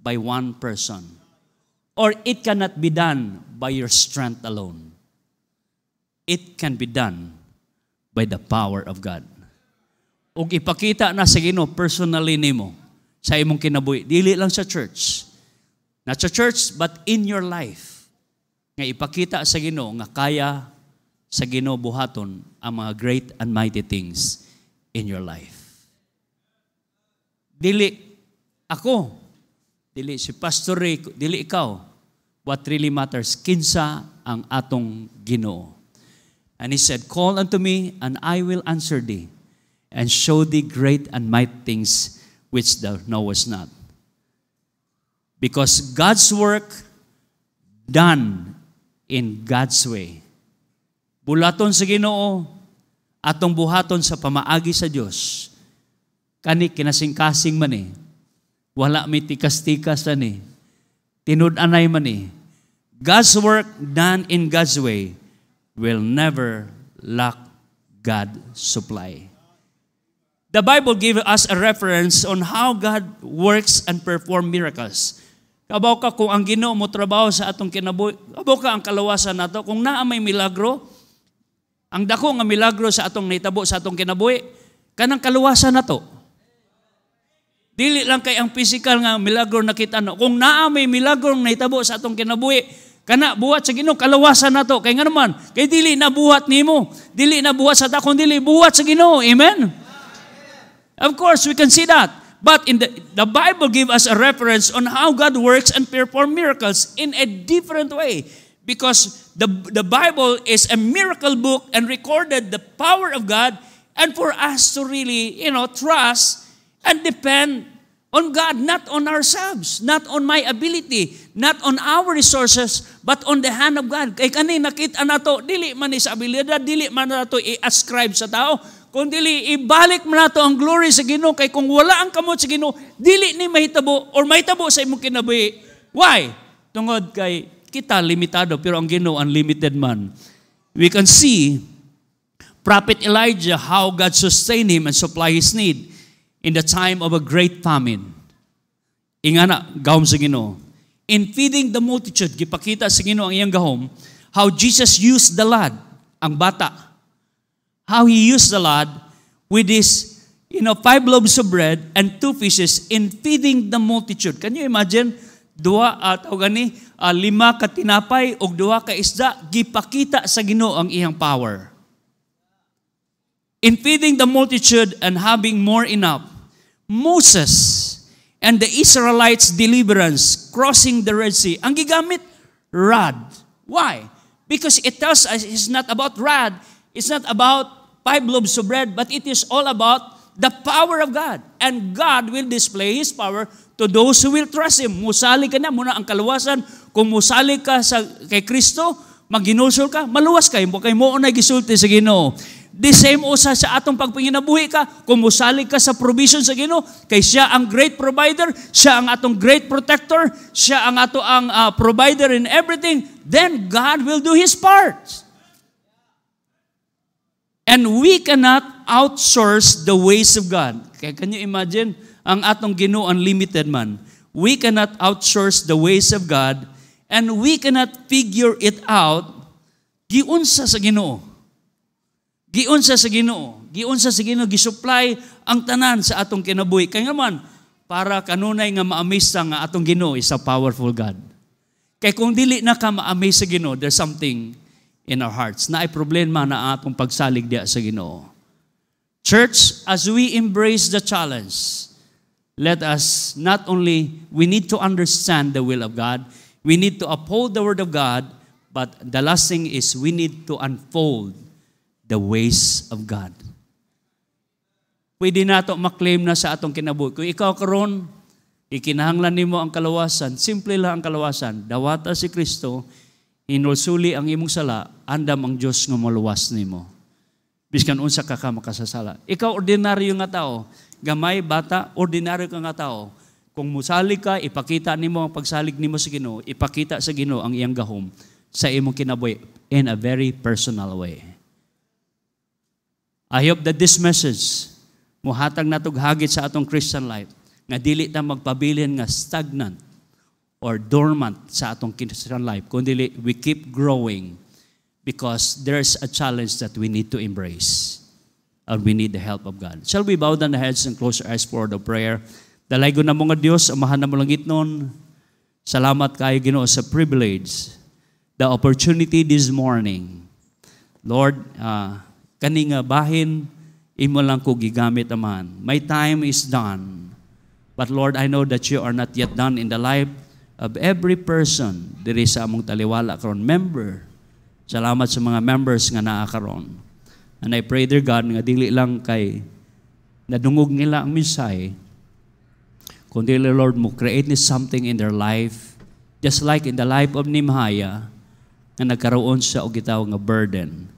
by one person. or it cannot be done by your strength alone. It can be done by the power of God. O ipakita na sa Ginoo personally nimo sa imong kinabuhi, dili lang sa church. Not sa church, but in your life. Nga ipakita sa Ginoo nga kaya sa Ginoo buhaton ang mga great and mighty things in your life. Dili ako, dili si Pastor Rick, dili ikaw. What really matters, kinsa ang atong Ginoo. And he said, call unto me, and I will answer thee, and show thee great and mighty things which thou knowest not. Because God's work done in God's way. Bulaton sa Ginoo, atong buhaton sa pamaagi sa Dios. Kani kinasing-kasing man eh. Wala may tikas-tikas na eh. Tinud-anay man eh. God's work done in God's way will never lack God supply. The Bible gives us a reference on how God works and performs miracles. Kabaw ka kung ang Ginoo mo trabaho sa atong kinabuhi, kabaw ka ang kalawasan nato. Kung naa may milagro, ang dako nga milagro sa atong naitabo sa atong kinabuhi, kanang kaluwasan nato. Dili lang kay ang physical nga milagro nakita no. Kung naa may milagro naitabo sa atong kinabuhi, kana buhat sa Ginoo kalawasan nato. Kay nga naman, kay dili na buhat nimo, dili na buhat sa takon, dili buhat sa Ginoo. Amen. Of course, we can see that. But in the Bible gives us a reference on how God works and performs miracles in a different way. Because the Bible is a miracle book and recorded the power of God, and for us to really, trust and depend on God, not on ourselves, not on my ability, not on our resources, but on the hand of God. Kay kani nakita nato, dili man sa abilidad, dili man nato i-ascribe sa tao, kung dili ibalik man nato ang glory sa Ginoo. Kay kung wala ang kamot sa Ginoo, dili ni mahitabo or mahitabo sa imong kinabuhi. Why? Tungod kay kita limitado, pero ang Ginoo unlimited man. We can see Prophet Elijah, how God sustained him and supply his need in the time of a great famine. Ingana, gahom sa Ginoo. In feeding the multitude, gipakita sa Ginoo ang iyang gahom, how Jesus used the lad, ang bata. How He used the lad with his, 5 loaves of bread and 2 fishes in feeding the multitude. Can you imagine? 5 ka tinapay o 2 ka isda, gipakita sa Ginoo ang iyang power. In feeding the multitude and having more enough, Moses and the Israelites' deliverance, crossing the Red Sea, ang gigamit, rod. Why? Because it tells us it's not about rod, it's not about 5 loaves of bread, but it is all about the power of God. And God will display His power to those who will trust Him. Musali ka na, muna ang kaluwasan. Kung musali ka kay Kristo, magginulsol ka, maluwas kayo. Kay mo na gisulti sa Ginoo. The same usa sa atong pagpanginabuhi ka, kung musali ka sa provision sa Ginoo, kay siya ang great provider, siya ang atong great protector, siya ang provider in everything, then God will do His part. And we cannot outsource the ways of God. Kaya can you imagine, ang atong Ginoo unlimited man. We cannot outsource the ways of God, and we cannot figure it out giunsa sa Ginoo. Giunsa sa Ginoo. Giunsa sa Ginoo gisupply ang tanan sa atong kinabuhi. Kaya naman para kanunay nga maamisa nga atong Ginoo is a powerful God. Kay kung dili na ka maamiss sa Ginoo, there's something in our hearts na ay problema na atong pagsalig diya sa Ginoo. Church, as we embrace the challenge, let us not only, we need to understand the will of God, we need to uphold the Word of God, but the last thing is we need to unfold the ways of God. Pwede na ito maklaim na sa atong kinabuhi. Kung ikaw karon, ikinahanglan nimo ang kalawasan, simple lang ang kalawasan, dawata si Kristo, inulsuli ang imong sala, andam ang Diyos nga maluwas nimo. Biskan unsa ka makasasala. Ikaw ordinaryo nga tao, gamay, bata, ordinaryo ka nga tao. Kung musalig ka, ipakita nimo ang pagsalig nimo sa Ginoo, ipakita sa Ginoo ang iyang gahom sa imong kinabuhi in a very personal way. I hope that this message muhatag natog hagit sa atong Christian life nga dili ta magpabilin nga stagnant or dormant sa atong Christian life, kundi we keep growing because there's a challenge that we need to embrace. And we need the help of God. Shall we bow down the heads and close our eyes for the prayer? Dalaygo na mga Diyos, amahan na mo langit nun. Salamat kayo, Ginoo, sa privilege, the opportunity this morning. Lord, kaning bahin, imo lang ko gigamit aman. My time is done. But Lord, I know that you are not yet done in the life of every person diri sa among taliwala karon member. Salamat sa mga members nga naa karon. And I pray, dear God, nga dili lang kay nadungog nila ang mensahe, kundi, Lord, mo create ni something in their life, just like in the life of Nehemiah, na nagkaroon siya og gitawag nga burden.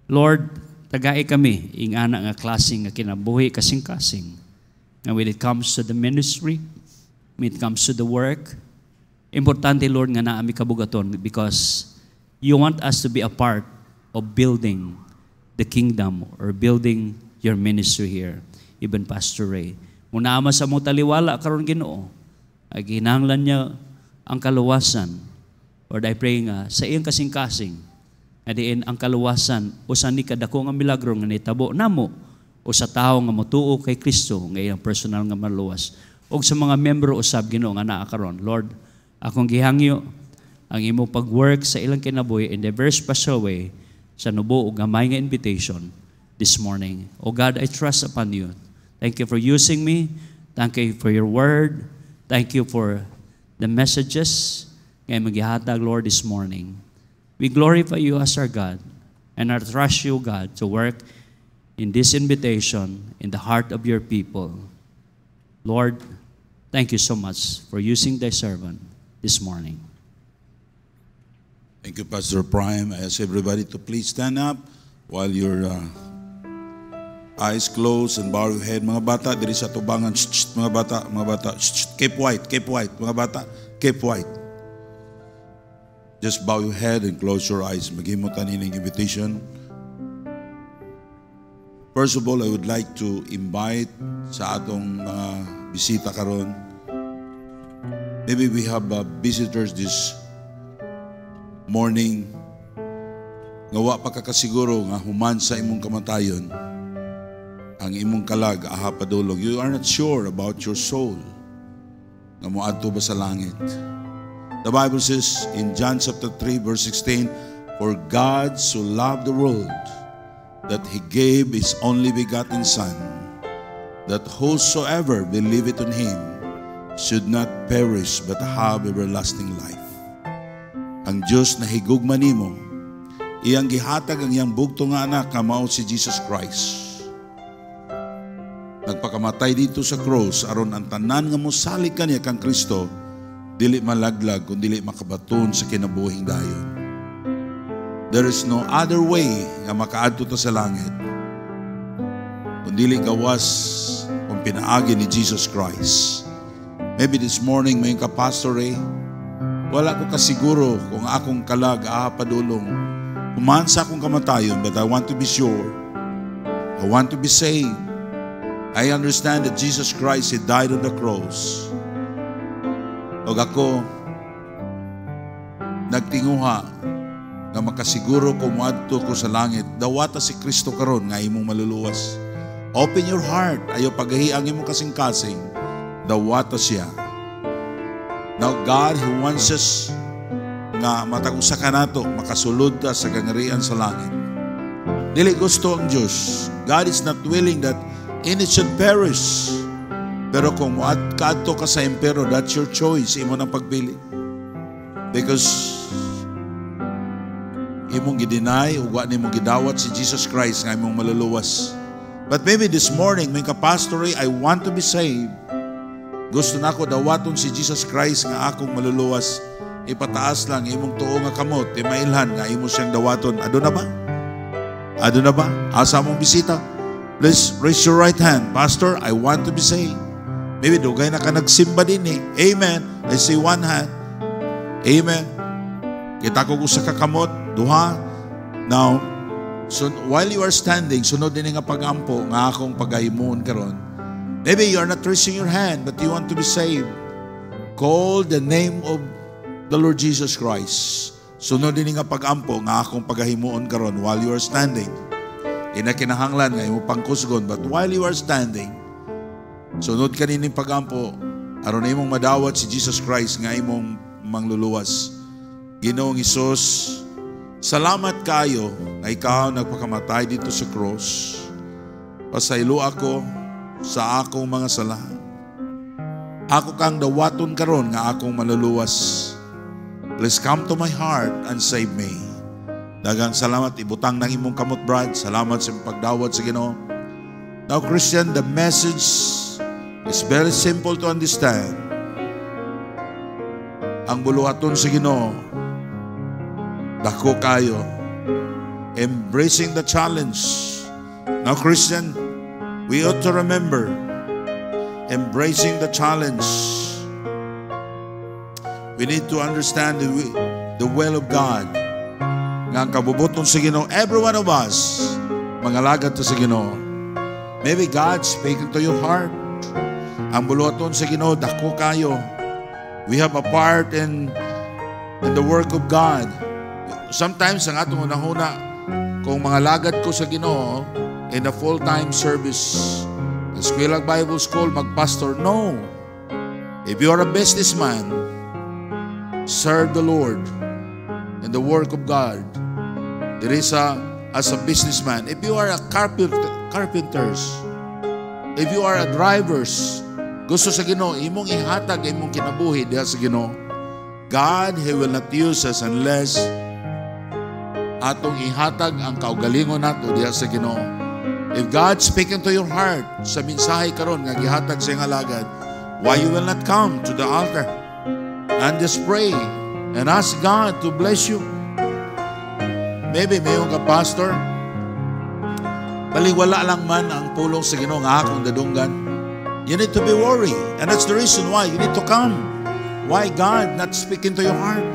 Lord, tagai kami, ingana nga klaseng nga kinabuhi kasing-kasing. And when it comes to the ministry, when it comes to the work, importante, Lord, nga naami kabugaton because you want us to be a part of building the kingdom or building your ministry here. Even Pastor Ray. Muna ama sa mong taliwala karon Ginoo, ay ginahanglan niya ang kaluwasan. Lord, I pray nga sa iyang kasing-kasing, na diin ang kaluwasan o sa ni kadako nga milagro nga nitabo namo o sa tao nga motuo kay Kristo nga iyang personal nga maluwas. O sa mga membro usab Ginoo nga naa karon. Lord, akong gihangyo ang imo pag-work sa ilang kinabuhi in the very special way sa nubo o gamay nga invitation this morning. Oh God, I trust upon you. Thank you for using me. Thank you for your word. Thank you for the messages nga magihatag, Lord, this morning. We glorify you as our God, and I trust you, God, to work in this invitation in the heart of your people. Lord, thank you so much for using thy servant this morning. Thank you, Pastor Prime. I ask everybody to please stand up while your eyes closed and bow your head. Mga bata, diri sa tubangan. Mga bata. Keep white. Mga bata, keep white. Just bow your head and close your eyes. Maghimutan nining invitation. First of all, I would like to invite sa atong bisita karon. Maybe we have visitors this morning nga wa pa kakasiguro nga human sa imong kamatayon ang imong kalag aha padulog. You are not sure about your soul nga moadto ba sa langit. The Bible says in John chapter 3 verse 16, for God so loved the world that He gave His only begotten Son, that whosoever believeth on Him should not perish but have everlasting life. Ang Diyos na higugma nimo, iyang gihatag ang iyang bugto nga anak nga mao si Jesus Christ. Nagpakamatay dito sa cross aron ang tanan nga mosalig kaniya kang Kristo dili malaglag kundi dili makabaton sa kinabuhing dayon. There is no other way nga makaadto ta sa langit kundi dili gawas kung pinaagi ni Jesus Christ. Maybe this morning may ka-pastor wala ko kasiguro kung akong kalag padulong human sa akong kamatayon, but I want to be sure. I want to be saved. I understand that Jesus Christ, He died on the cross. O ako nagtinguha nga makasiguro ko moadto ko sa langit. Dawata si Kristo karon nga imong maluluwas. Open your heart. Ayaw paghahiang imong kasing-kasing. Dawata siya. Now God, He wants us nga matag-usa ka nato, makasulod ta sa kangarian sa langit. Dili gusto ang Diyos. God is not willing that any should perish. Pero kung kadto ka sa impero, that's your choice. Imo nang pagpili. Because imong gidinay, ug wa nimo gidawat si Jesus Christ nga imong maluluwas. But maybe this morning, may kapastory, I want to be saved. Gusto na ako dawaton si Jesus Christ nga akong maluluwas. Ipataas lang imong tuo nga kamot, mailhan nga imo siyang dawaton. Ado na ba? Ado na ba? Asa mong bisita? Please raise your right hand. Pastor, I want to be saved. Maybe dugay na ka nagsimba din Amen. I see one hand. Amen. Kita ko sa kakamot, duha. Now, so while you are standing, sunod din nga pagampo nga akong pagayimon karon. Maybe you are not raising your hand, but you want to be saved. Call the name of the Lord Jesus Christ. Sunod din nga pagampo nga akong pagahimuon karon while you are standing. Inakinahanglan nga imo pangkusgon, but while you are standing, sunod kanining pagampo aron imong madawat si Jesus Christ nga imong mangluluwas. Ginoong Hesus, salamat kayo nga ikaw nagpakamatay dito sa cross. Pasaylo ako sa akong mga sala. Ako kang dawaton karon nga akong maluluwas. Please come to my heart and save me. Dagang salamat, ibutang ng imong kamot, brad. Salamat sa pagdawat sa Ginoo. Now, Christian, the message is very simple to understand. Ang buluhaton sa Ginoo, dako kayo. Embracing the challenge. Now, Christian, we ought to remember, embracing the challenge. We need to understand the will of God. Nga ang kabubuton sa Ginoo, every one of us, mga lagad to sa Ginoo. Maybe God speaking to your heart. Ang buluhaton sa Ginoo, dako kayo. We have a part in the work of God. Sometimes, ang atong unahuna, kung mga lagad ko sa Ginoo, in a full-time service, Eskwela Bible School, magpastor, no. If you are a businessman, serve the Lord in the work of God. There is as a businessman. If you are a carpenters, if you are a drivers, gusto sa Ginoo, imong ihatag imong kinabuhi diha sa Ginoo. God, He will not use us unless atong ihatag ang kaugalingon nato diha sa Ginoo. If God speaking to your heart sa mensahe karon nga gihatag sa iyang alagad, why you will not come to the altar and just pray and ask God to bless you? Maybe mayong ka pastor, baliwala lang man ang pulong sa Ginoo nga akong dadunggan. You need to be worried, and that's the reason why you need to come. Why God not speaking to your heart?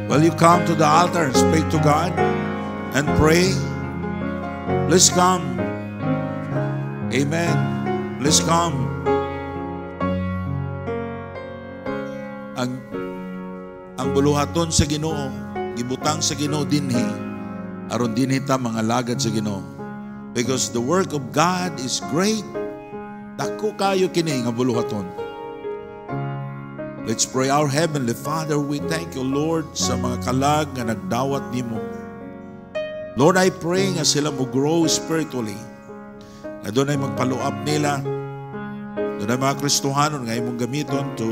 Well, you come to the altar and speak to God and pray. Please come. Amen. Please come. Ang buluhaton sa Ginoo, gibutang sa Ginoo dinhi, aron dinhi ta mga lagad sa Ginoo. Because the work of God is great. Dako kayo kini nga buluhaton. Let's pray. Our Heavenly Father, we thank you, Lord, sa mga kalag nga nagdawat nimo. Lord, I pray nga sila mo grow spiritually. Na doon ay magfollow up nila. Doon ay mga Kristohanon nga imong gamiton to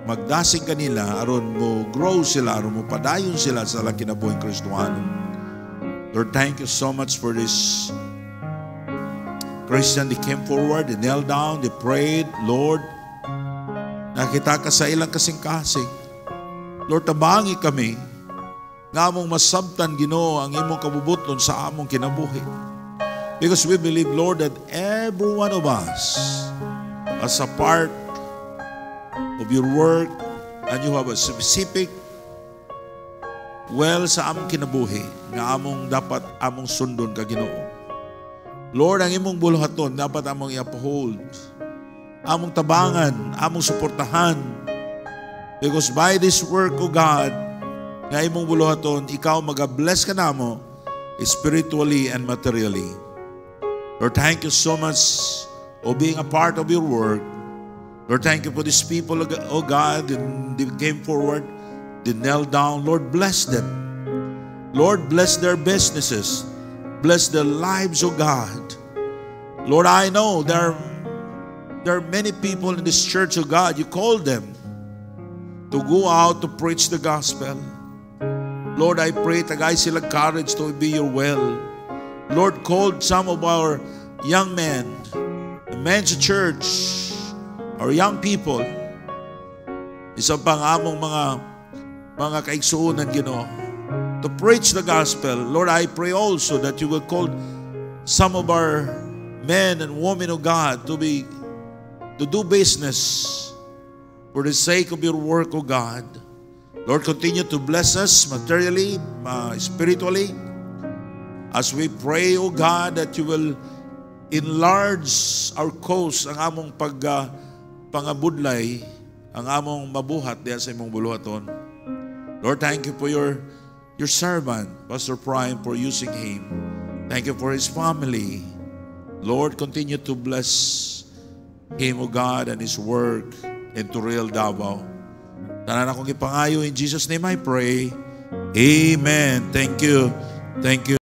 magdasig kanila aron mo grow sila, aron mo padayon sila sa kinabuhing Kristohanon. Lord, thank you so much for this Christian. They came forward, they knelt down, they prayed. Lord, nakita ka sa ilang kasing-kasing. Lord, tabangi kami nga among masabtan, Ginoo, ang imong kabubuton sa among kinabuhi. Because we believe, Lord, that every one of us as a part of your work, and you have a specific well sa among kinabuhi nga among dapat among sundon ka, Ginoo. Lord, ang imong buluhaton dapat among i-uphold, among tabangan, among suportahan. Because by this work, O God, nga imong buluhaton, ikaw mag-bless ka namo spiritually and materially. Lord, thank you so much for being a part of your work. Lord, thank you for these people, O God, they came forward, they knelt down. Lord, bless them. Lord, bless their businesses. Bless their lives, O God. Lord, I know there are many people in this church, O God, you called them to go out to preach the gospel. Lord, I pray tagay sila courage to be your will. Lord, called some of our young men, the men's church, our young people, isa pang among mga kaigsuunan, Ginoo, to preach the gospel. Lord, I pray also that you will call some of our men and women of God to do business for the sake of your work, O God. Lord, continue to bless us materially, spiritually, as we pray, O God, that you will enlarge our cause, ang among pangabudlay ang among mabuhat diya sa imong buluhaton. Lord, thank you for your servant, Pastor Prime, for using him. Thank you for his family. Lord, continue to bless him, O God, and his work into Real Davao. Tanan akong ipangayo, in Jesus' name I pray. Amen. Thank you. Thank you.